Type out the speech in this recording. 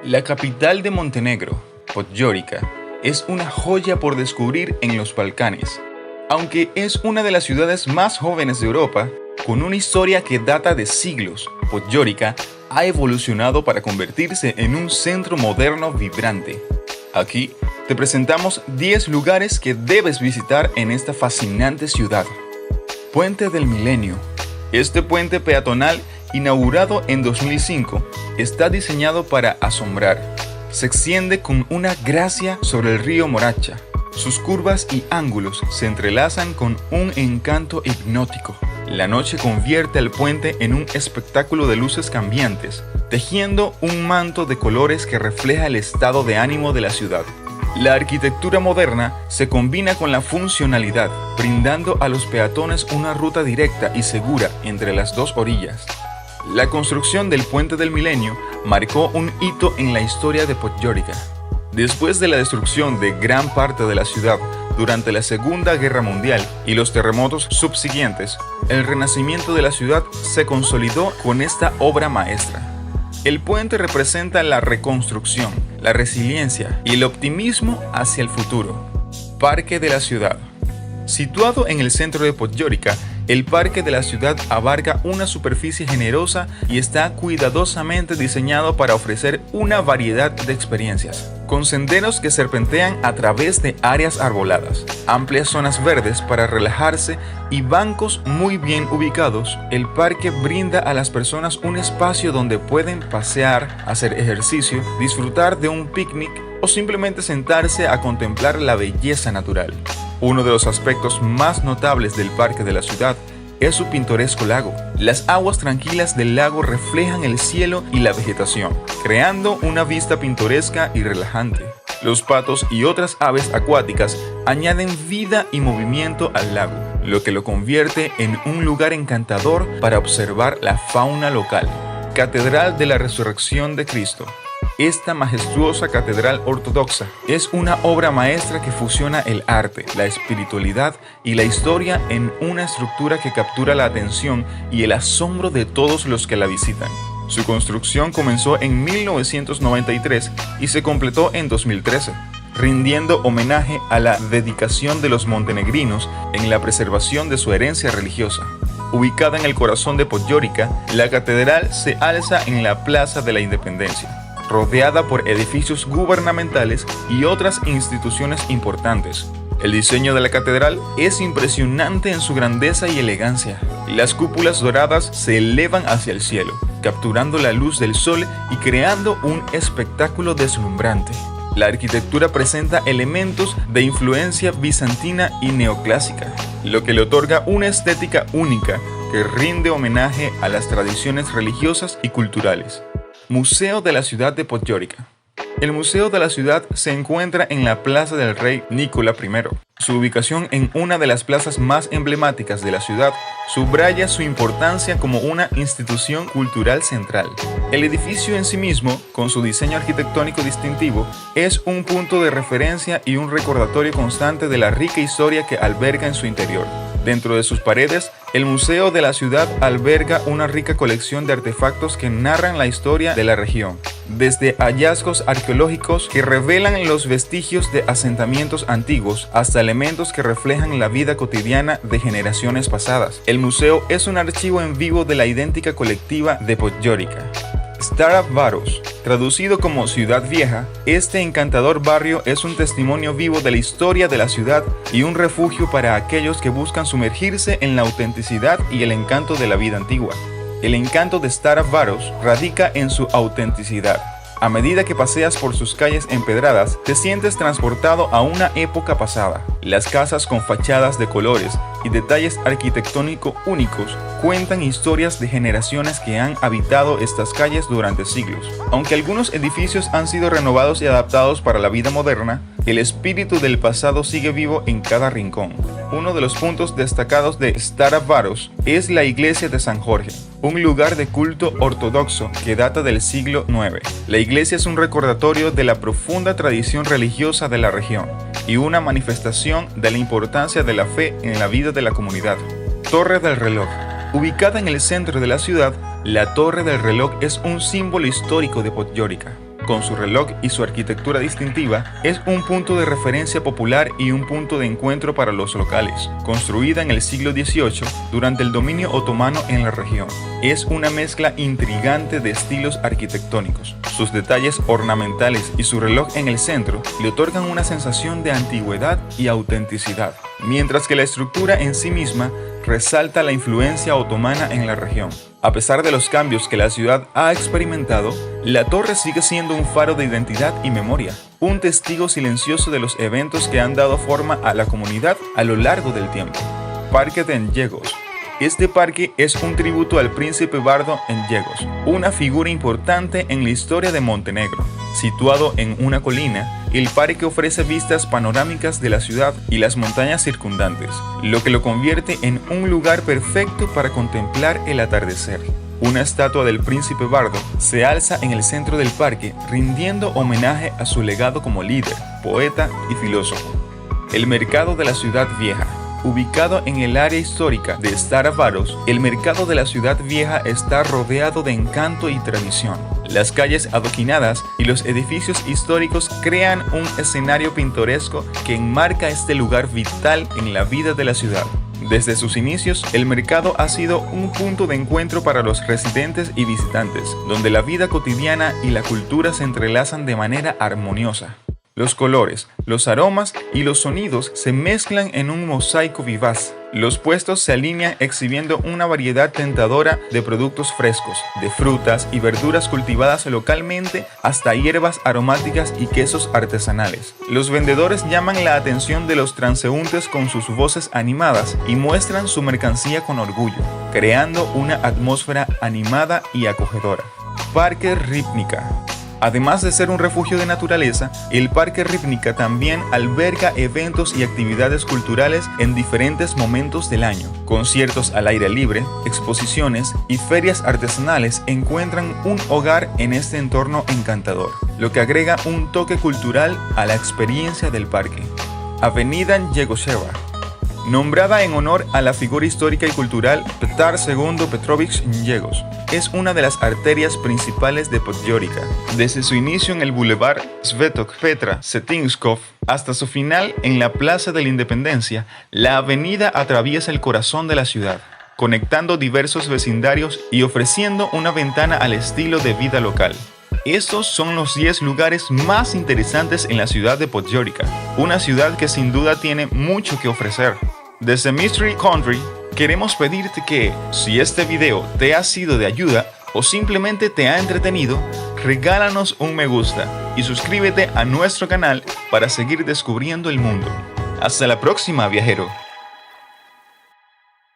La capital de Montenegro, Podgorica, es una joya por descubrir en los Balcanes. Aunque es una de las ciudades más jóvenes de Europa, con una historia que data de siglos, Podgorica ha evolucionado para convertirse en un centro moderno vibrante. Aquí te presentamos 10 lugares que debes visitar en esta fascinante ciudad. Puente del Milenio. Este puente peatonal, inaugurado en 2005, está diseñado para asombrar. Se extiende con una gracia sobre el río Moracha. Sus curvas y ángulos se entrelazan con un encanto hipnótico. La noche convierte el puente en un espectáculo de luces cambiantes, tejiendo un manto de colores que refleja el estado de ánimo de la ciudad. La arquitectura moderna se combina con la funcionalidad, brindando a los peatones una ruta directa y segura entre las dos orillas. La construcción del Puente del Milenio marcó un hito en la historia de Podgorica. Después de la destrucción de gran parte de la ciudad durante la Segunda Guerra Mundial y los terremotos subsiguientes, el renacimiento de la ciudad se consolidó con esta obra maestra. El puente representa la reconstrucción, la resiliencia y el optimismo hacia el futuro. Parque de la ciudad. Situado en el centro de Podgorica, el parque de la ciudad abarca una superficie generosa y está cuidadosamente diseñado para ofrecer una variedad de experiencias. Con senderos que serpentean a través de áreas arboladas, amplias zonas verdes para relajarse y bancos muy bien ubicados, el parque brinda a las personas un espacio donde pueden pasear, hacer ejercicio, disfrutar de un picnic o simplemente sentarse a contemplar la belleza natural. Uno de los aspectos más notables del parque de la ciudad es su pintoresco lago. Las aguas tranquilas del lago reflejan el cielo y la vegetación, creando una vista pintoresca y relajante. Los patos y otras aves acuáticas añaden vida y movimiento al lago, lo que lo convierte en un lugar encantador para observar la fauna local. Catedral de la Resurrección de Cristo. Esta majestuosa catedral ortodoxa es una obra maestra que fusiona el arte, la espiritualidad y la historia en una estructura que captura la atención y el asombro de todos los que la visitan. Su construcción comenzó en 1993 y se completó en 2013, rindiendo homenaje a la dedicación de los montenegrinos en la preservación de su herencia religiosa. Ubicada en el corazón de Podgorica, la catedral se alza en la Plaza de la Independencia, rodeada por edificios gubernamentales y otras instituciones importantes. El diseño de la catedral es impresionante en su grandeza y elegancia. Las cúpulas doradas se elevan hacia el cielo, capturando la luz del sol y creando un espectáculo deslumbrante. La arquitectura presenta elementos de influencia bizantina y neoclásica, lo que le otorga una estética única que rinde homenaje a las tradiciones religiosas y culturales. Museo de la ciudad de Podgorica. El Museo de la ciudad se encuentra en la Plaza del Rey Nikola I. Su ubicación en una de las plazas más emblemáticas de la ciudad subraya su importancia como una institución cultural central. El edificio en sí mismo, con su diseño arquitectónico distintivo, es un punto de referencia y un recordatorio constante de la rica historia que alberga en su interior. Dentro de sus paredes, el Museo de la Ciudad alberga una rica colección de artefactos que narran la historia de la región, desde hallazgos arqueológicos que revelan los vestigios de asentamientos antiguos hasta elementos que reflejan la vida cotidiana de generaciones pasadas. El museo es un archivo en vivo de la idéntica colectiva de Podgorica. Stara Varos. Traducido como Ciudad Vieja, este encantador barrio es un testimonio vivo de la historia de la ciudad y un refugio para aquellos que buscan sumergirse en la autenticidad y el encanto de la vida antigua. El encanto de Stara Varos radica en su autenticidad. A medida que paseas por sus calles empedradas, te sientes transportado a una época pasada. Las casas con fachadas de colores y detalles arquitectónicos únicos cuentan historias de generaciones que han habitado estas calles durante siglos. Aunque algunos edificios han sido renovados y adaptados para la vida moderna, el espíritu del pasado sigue vivo en cada rincón. Uno de los puntos destacados de Stara Varos es la iglesia de San Jorge, un lugar de culto ortodoxo que data del siglo IX. La iglesia es un recordatorio de la profunda tradición religiosa de la región y una manifestación de la importancia de la fe en la vida de la comunidad. Torre del Reloj. Ubicada en el centro de la ciudad, la Torre del Reloj es un símbolo histórico de Podgorica. con su reloj y su arquitectura distintiva, es un punto de referencia popular y un punto de encuentro para los locales. Construida en el siglo XVIII durante el dominio otomano en la región, es una mezcla intrigante de estilos arquitectónicos. Sus detalles ornamentales y su reloj en el centro le otorgan una sensación de antigüedad y autenticidad, mientras que la estructura en sí misma resalta la influencia otomana en la región. A pesar de los cambios que la ciudad ha experimentado, la torre sigue siendo un faro de identidad y memoria, un testigo silencioso de los eventos que han dado forma a la comunidad a lo largo del tiempo. Parque de N'Djegos. Este parque es un tributo al príncipe bardo N'Djegos, una figura importante en la historia de Montenegro. Situado en una colina, el parque ofrece vistas panorámicas de la ciudad y las montañas circundantes, lo que lo convierte en un lugar perfecto para contemplar el atardecer. Una estatua del príncipe bardo se alza en el centro del parque, rindiendo homenaje a su legado como líder, poeta y filósofo. El mercado de la ciudad vieja. Ubicado en el área histórica de Stara Varos, el mercado de la ciudad vieja está rodeado de encanto y tradición. Las calles adoquinadas y los edificios históricos crean un escenario pintoresco que enmarca este lugar vital en la vida de la ciudad. Desde sus inicios, el mercado ha sido un punto de encuentro para los residentes y visitantes, donde la vida cotidiana y la cultura se entrelazan de manera armoniosa. Los colores, los aromas y los sonidos se mezclan en un mosaico vivaz. Los puestos se alinean exhibiendo una variedad tentadora de productos frescos, de frutas y verduras cultivadas localmente hasta hierbas aromáticas y quesos artesanales. Los vendedores llaman la atención de los transeúntes con sus voces animadas y muestran su mercancía con orgullo, creando una atmósfera animada y acogedora. Parque Ribnica. Además de ser un refugio de naturaleza, el Parque Ribnica también alberga eventos y actividades culturales en diferentes momentos del año. Conciertos al aire libre, exposiciones y ferias artesanales encuentran un hogar en este entorno encantador, lo que agrega un toque cultural a la experiencia del parque. Avenida Njegoševa. Nombrada en honor a la figura histórica y cultural Petar II Petrovich Njegos, es una de las arterias principales de Podgorica. Desde su inicio en el Boulevard Svetok Petra Cetinskov hasta su final en la Plaza de la Independencia, la avenida atraviesa el corazón de la ciudad, conectando diversos vecindarios y ofreciendo una ventana al estilo de vida local. Estos son los 10 lugares más interesantes en la ciudad de Podgorica, una ciudad que sin duda tiene mucho que ofrecer. Desde Mystery Country, queremos pedirte que, si este video te ha sido de ayuda o simplemente te ha entretenido, regálanos un me gusta y suscríbete a nuestro canal para seguir descubriendo el mundo. Hasta la próxima, viajero.